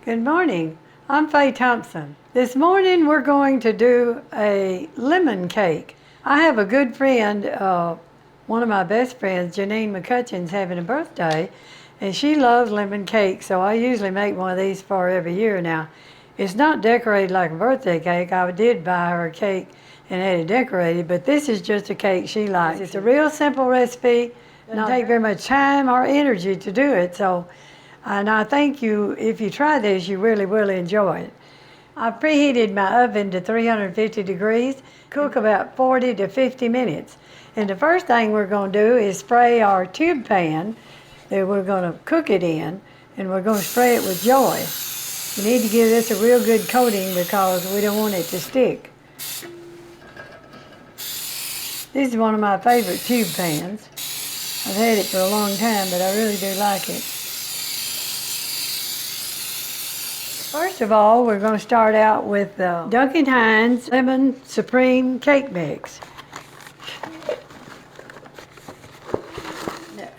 Good morning. I'm Faye Thompson. This morning we're going to do a lemon cake. I have a good friend, one of my best friends, Janine McCutcheon's having a birthday, and she loves lemon cake, so I usually make one of these for her every year now. It's not decorated like a birthday cake. I did buy her a cake and had it decorated, but this is just a cake she likes. It's a real simple recipe. Doesn't take very much time or energy to do it, and I think if you try this, you really will enjoy it. I've preheated my oven to 350 degrees, cook about 40 to 50 minutes. And the first thing we're going to do is spray our tube pan that we're going to cook it in, and we're going to spray it with Joy. You need to give this a real good coating because we don't want it to stick. This is one of my favorite tube pans. I've had it for a long time, but I really do like it. First of all, we're going to start out with Duncan Hines Lemon Supreme Cake Mix.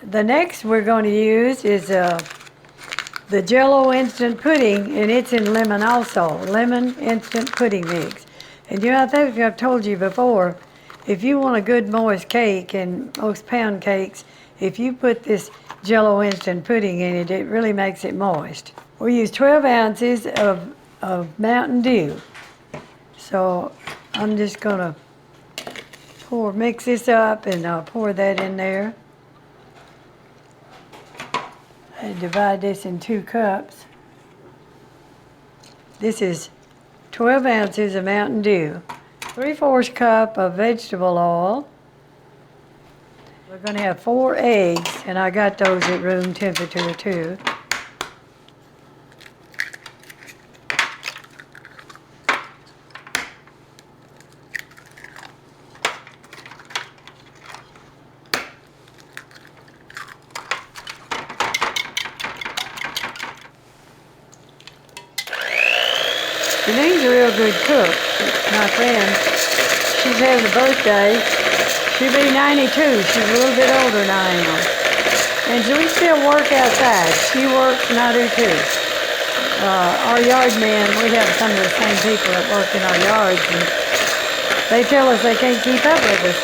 The next we're going to use is the Jell-O Instant Pudding, and it's in lemon also, Lemon Instant Pudding Mix. And I think I've told you before, if you want a good moist cake, and most pound cakes, if you put this Jell-O Instant Pudding in it, it really makes it moist. We use 12 ounces of Mountain Dew. So I'm just gonna mix this up, and I'll pour that in there. I divide this in 2 cups. This is 12 ounces of Mountain Dew, 3/4 cup of vegetable oil. We're gonna have 4 eggs, and I got those at room temperature too. Janine's a real good cook. My friend, she's having a birthday. She'll be 92. She's a little bit older than I am. And so we still work outside. She works and I do too. Our yard men, we have some of the same people that work in our yards, and they tell us they can't keep up with us.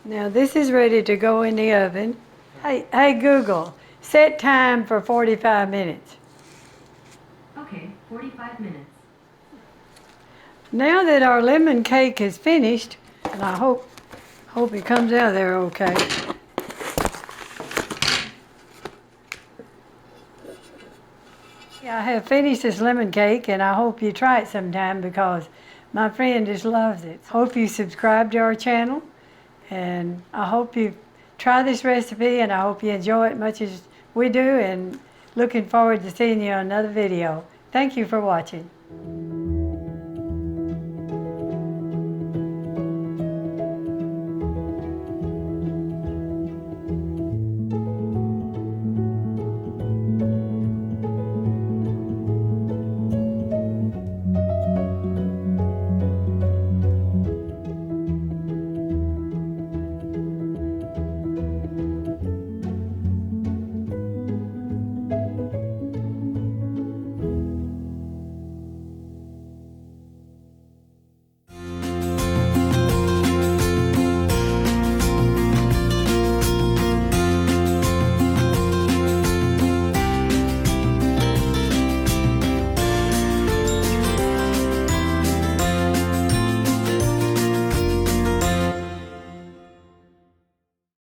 Now this is ready to go in the oven. Hey Google, set time for 45 minutes. Okay, 45 minutes. Now that our lemon cake is finished, and I hope it comes out of there okay. I have finished this lemon cake, and I hope you try it sometime because my friend just loves it. Hope you subscribe to our channel. And I hope you try this recipe, and I hope you enjoy it much as we do, and looking forward to seeing you on another video. Thank you for watching.